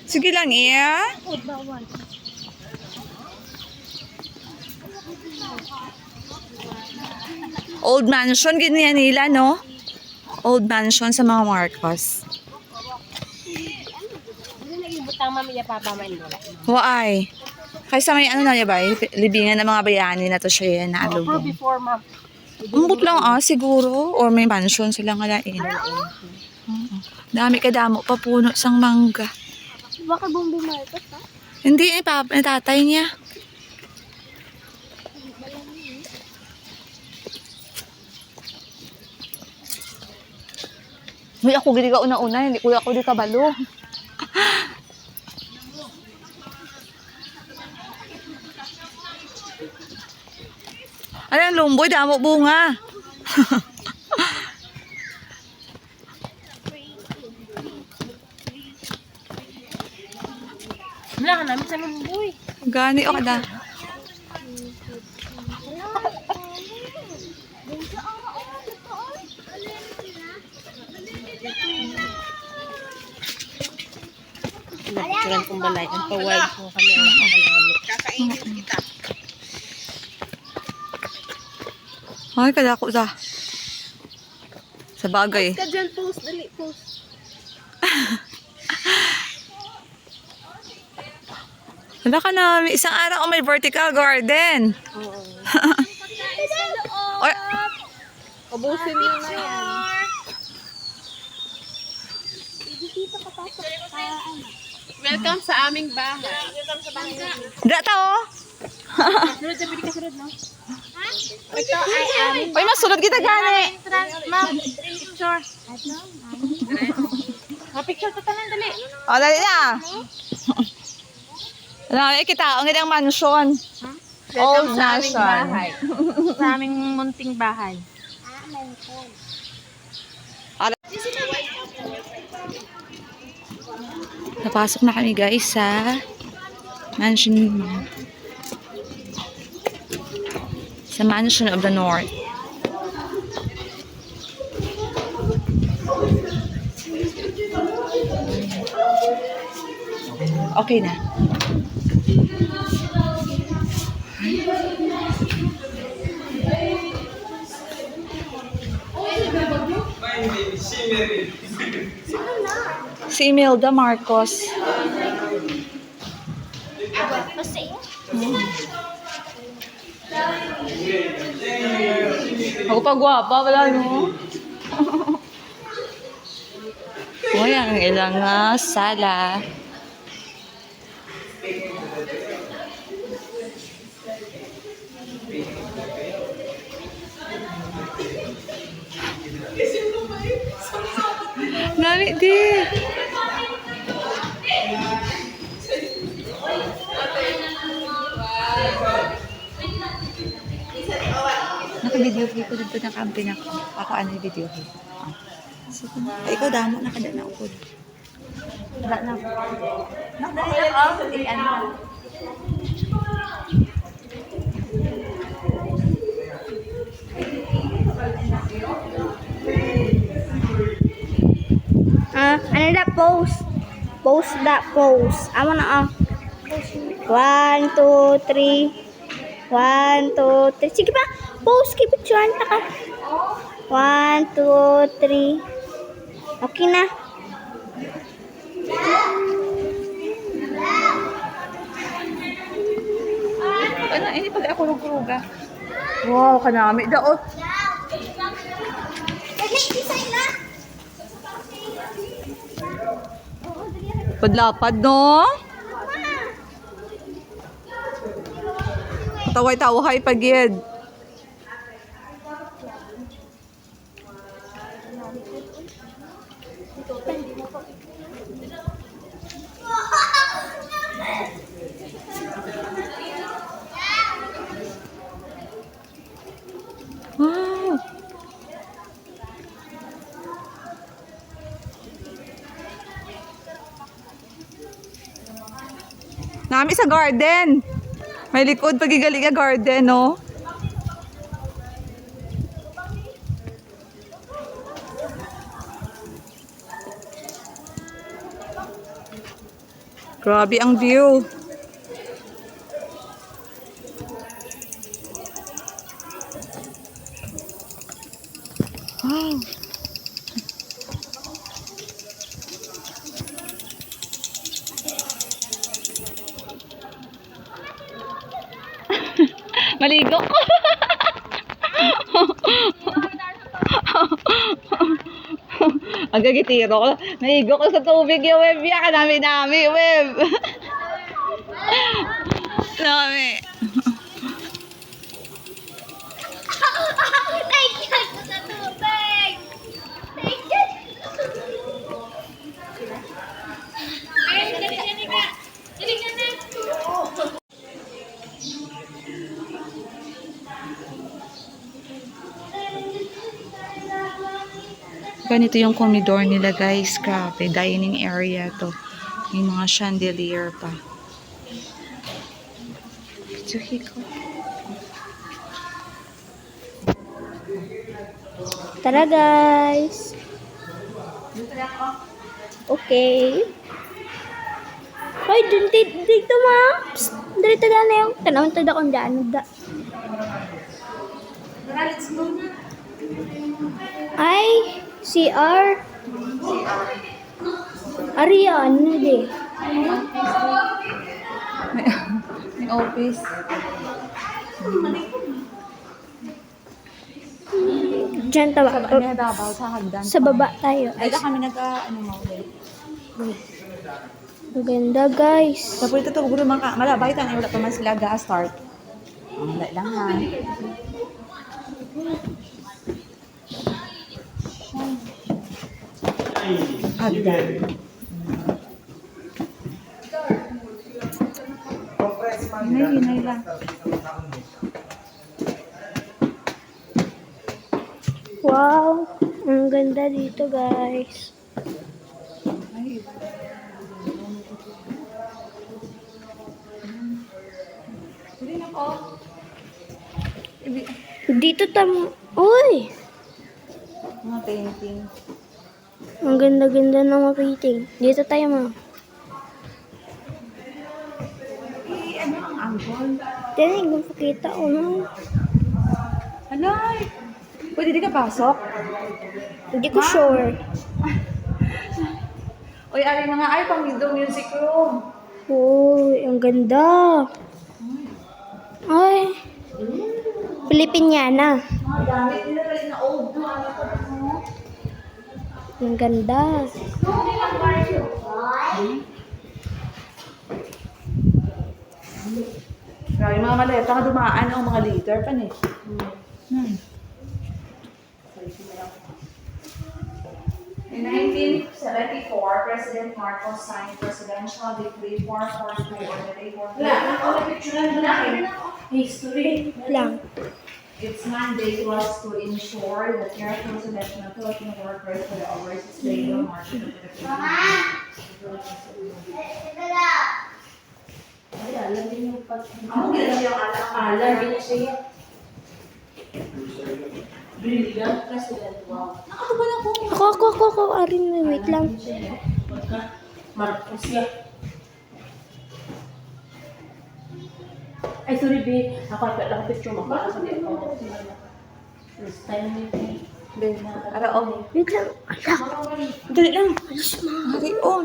Sige lang, iya. Old mansion, ganyan nila, no? Old mansion sa mga Marcos. Butang mamiya papamain mo. Waay. Kaysa may ano na niya ba? Libingan ng mga bayani na to siya yan na Pero alubong. before, ma'am. Umbot lang siguro. Or may mansion silang ngalain. Dami kadamo pa puno sang mangga. Baka bumbu market, ha? Hindi, tatay niya. Uy, ako gili ka una-una. Hindi ko ako di kabalo. Ano ang lumboy? Damo bunga. Wala ka namin sa lumboy. Gani o kada. Napicturan kong balay. Ang pawide ko kami ang nakakalalo. Kakainin kita. Ay, kadako sa bagay. Ka dyan, post. Dali, post. Wala ka na, may isang araw may vertical garden. Oo. Or, Ubusin mo na yan. Welcome sa aming bahay. Welcome sa bahay. data oh. Sunod na pili ka sunod, no? Ito ay aming Uy, masunod kita gani. ma'am. Picture. Picture pa tanan, dali. O, dali na. Ano, kita, ang gandang mansion. Welcome Old sa aming mansion. bahay. Sa aming munting bahay. Napasok na kami guys sa mansion. Sa mansion of the north. Okay na. Si Imelda Marcos. Ako pa gwapa, wala no? Uy, ang ilang sala. Nami di. Naka-video ko dito ng camping ako. Ako ano yung video ko. Sige na. Ikaw damo, nakadala ako. Wala na ako. Nakadala ako. Ano. Ano that pose? Pose that pose. Amo na 1, 2, 3. 1, 2, 3. Sige pa. Pose. Keep it yun. 1, 2, 3. Okay na. Ano, ini pag ako ruga. Wow, kanami. Daot. Padlapad, no? Taway-taway pagid. Wow. Nami sa garden. May likod pagigali nga garden, no? Grabe ang view. Wow. Maligo ko. Ang gagitiro ko. Maligo ko sa tubig yung web. Yan, nami, web. Nami. Thank you sa tubig! Thank you! Ayun, dali ka! Dali ka na! Ganito yung comedor nila guys. Grabe, dining area to. May mga chandelier pa. Tsuhiko. Tara guys! Okay. Hoy, dito ma! Psst! Dito na yung tanong tada kung daan da. Ay, CR. Arian, hindi. May office. Diyan tawa. Nababaw sa hagdan. Sa baba tayo. Ay, kami ano maulit. Maganda guys. Tapos ito guro man ka. Malabay tayo wala pa man sila ga-start. Wala lang ha. Hagdan. Hinay lang. Wow, ang ganda dito guys. Ay. Hindi na po. Dito uy! Mga painting. Ang ganda-ganda ng mga painting. Dito tayo ma. Ano ang angle? Tiyan, kung pakita ko no. Alay! Pwede di ka pasok? Hindi ko sure. Uy, ay mga ay pang music room. Uy, ang ganda. Ay. Pilipiniana. Mga gamit nila rin na old. Ang ganda. Grabe mga maleta ka dumaan ang mga liter pa ni. In 1974, President Marcos signed Presidential Decree 442 or the Day 442. History. Lang. Its mandate was to ensure the careful selection of Filipino workers for the overseas labor market of the Philippines. Ako gila yung Alam din na siya. Brilliant president. Wow. nakatubal ako. Ako. Arin, wait lang. Marcos siya. Ay, sorry, be. Ako lang picture mo. Para sa mga first time ni Ara, oh. Wait lang. Dali lang. Ari, oh.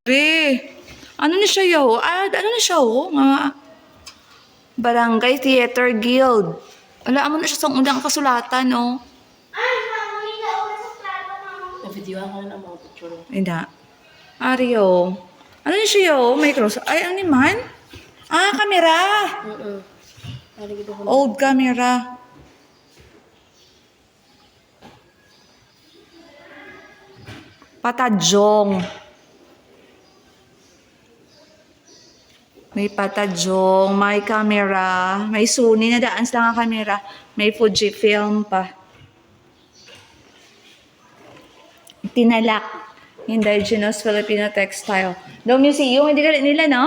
Be, ano na siya yo? Ano na siya oh? Mga Barangay Theater Guild. Wala mo na siya sa unang kasulatan, oh. na-video ako na mga picture. Hindi. Ari, oh. Ano na siya yo? May cross. Ay, ano naman? Kamera. Old camera. Patajong. May patajong, may camera, may Sony na daan lang ang camera, may Fujifilm pa. Tinalak, Indigenous Filipino Textile. Daw museum, hindi ka rin nila, no?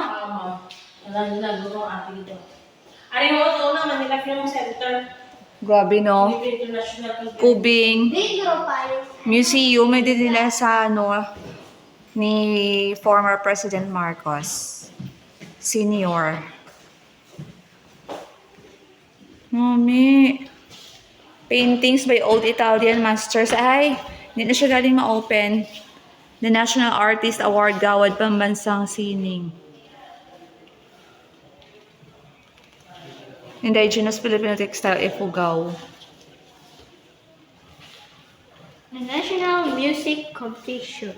Wala nila guro ang ating dito. Ari mo ito na Manila Film Center. Grabe, no? International Kubing, museum, may din nila sa, ano, ni former President Marcos Senior. Mami, paintings by old Italian masters. Ay, hindi na siya galing ma-open. The National Artist Award Gawad Pambansang Sining. Indigenous Filipino Textile Ifugao. The National Music Competition.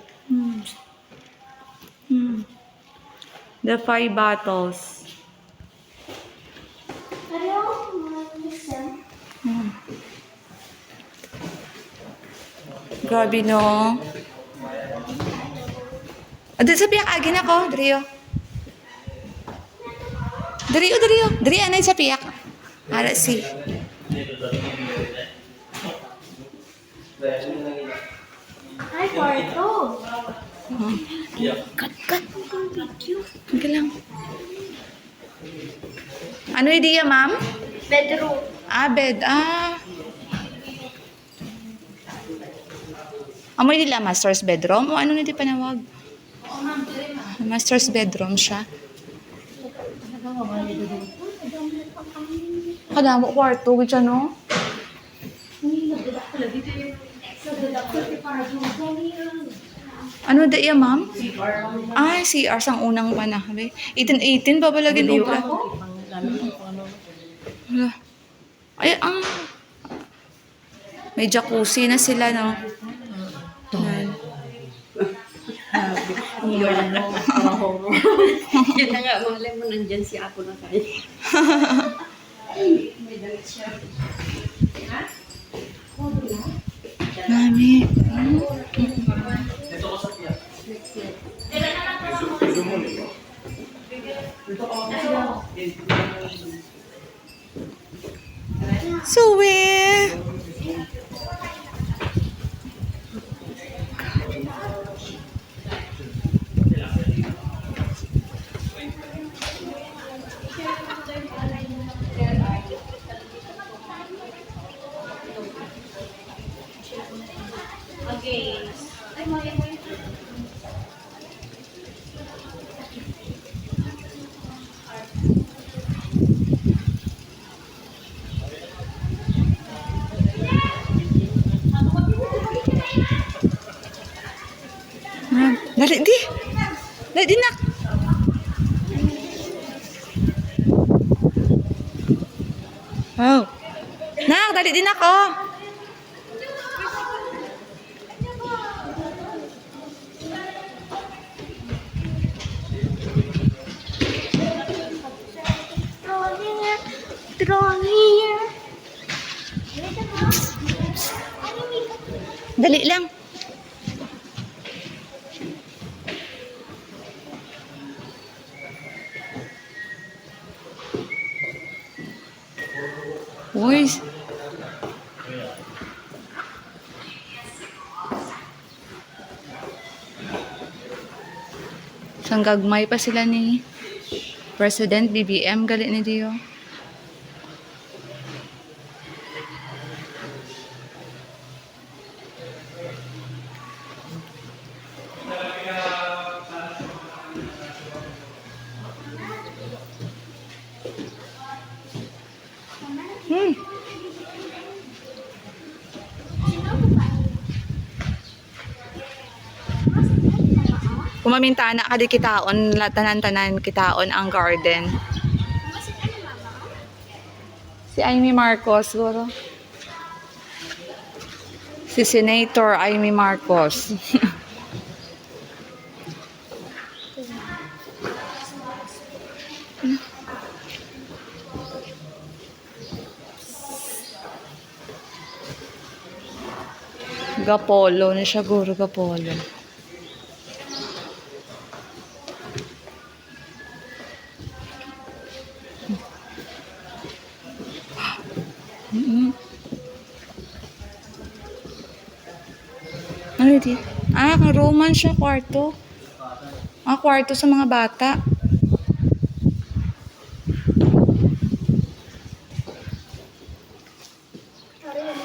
The Five Battles. Grabe, no? Doon sa piyak, agin ako. Drio. Drio. Drio, anay sa piyak. Ara si. Ay, kwarto. Kat. Hindi lang. Ano idea, ma'am? Bedroom. Bed. Amoy nila master's bedroom? O ano na di panawag? Master's bedroom siya. Kadamo kwarto, gitsa no? Ano da iya, ma'am? CR sang unang panahon. 1818 pa pala ginubla. Wala. Ay, may jacuzzi na sila, no? Yan. Yun na nga, malay mo nandyan si Apo na tayo. Mami. Suwi. Dali di. Dali di, nak. Oh. Nak, dali di, nak, oh. Draw here. Dali lang. Uy. Sang gagmay pa sila ni President BBM gali ni Dio. Kumamintana ka di kitaon, tanan-tanan kitaon ang garden. Si Amy Marcos, siguro. Si Senator Amy Marcos. Gapolo na siya, guro Gapolo. Ano di? Roman siya, kwarto. Kwarto sa mga bata.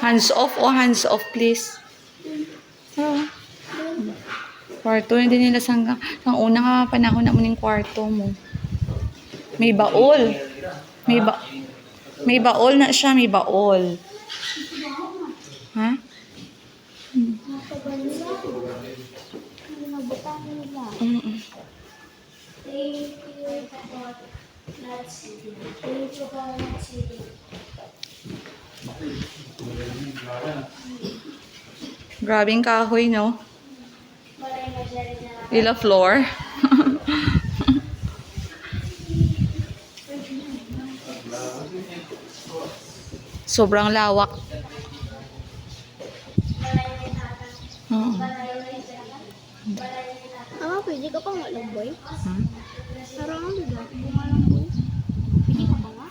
Hands off, please. Kwarto na din nila sang unang panahon na mo ning kwarto mo. May baol. May baol na siya, may baol. Ha? Mm-mm. Grabing kahoy, no? Ila floor. Sobrang lawak. Oo. Mama, pwede ka pang malamboy? Hmm? Parang ang bigat. Malamboy. Pwede ka pa nga?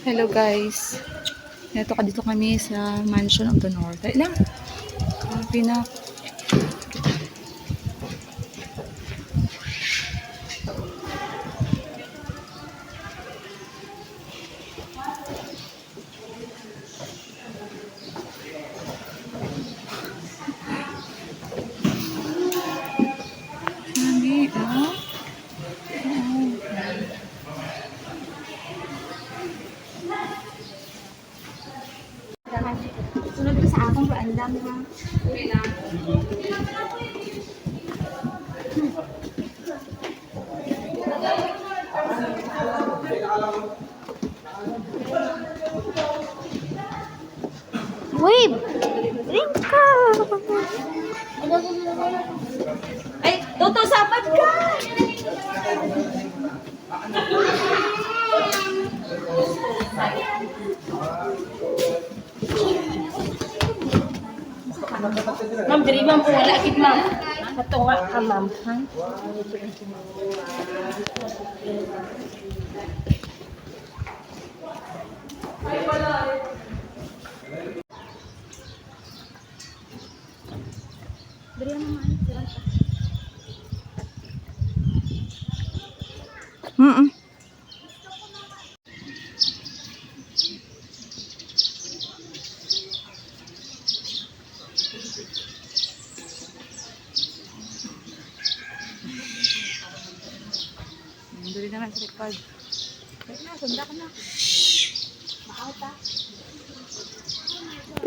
Hello guys. Dito kami sa Mansion of the North. Ay lang. Grabe na. Grabe, oh. Sunod ka sa akong paandam ha. Wave! Drink ka! Ay, Toto, sapat ka! Ma'am, diri ma'am po wala kit ma'am. Katunga ka ma'am. Ha? Beri naman. Mm-mm. Dali naman sa likod. Sunda ka na.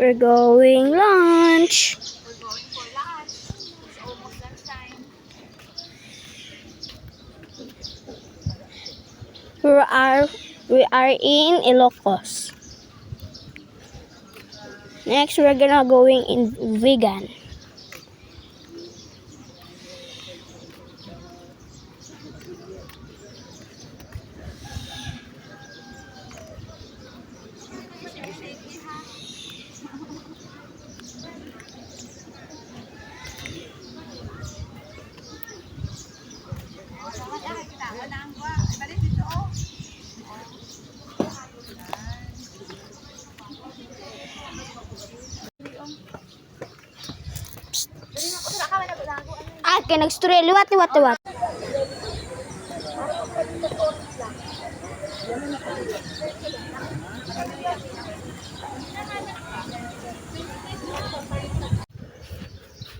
We're going lunch. We're going for lunch. It's almost lunchtime. We are in Ilocos. Next, we're gonna going in vegan. Ah, kaya nag-story. Liwat.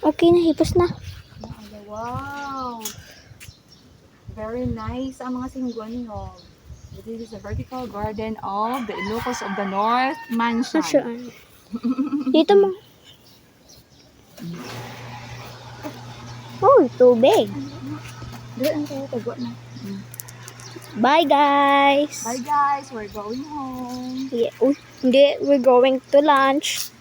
Okay na, hipos na. Wow! Very nice ang mga singguan niyo. This is a vertical garden of the Ilocos of the North Mansion. Saan? Dito mo. Oh, tubig. Doon tayo, tagwa na. Bye, guys. Bye guys, we're going home. Yeah, hindi, we're going to lunch.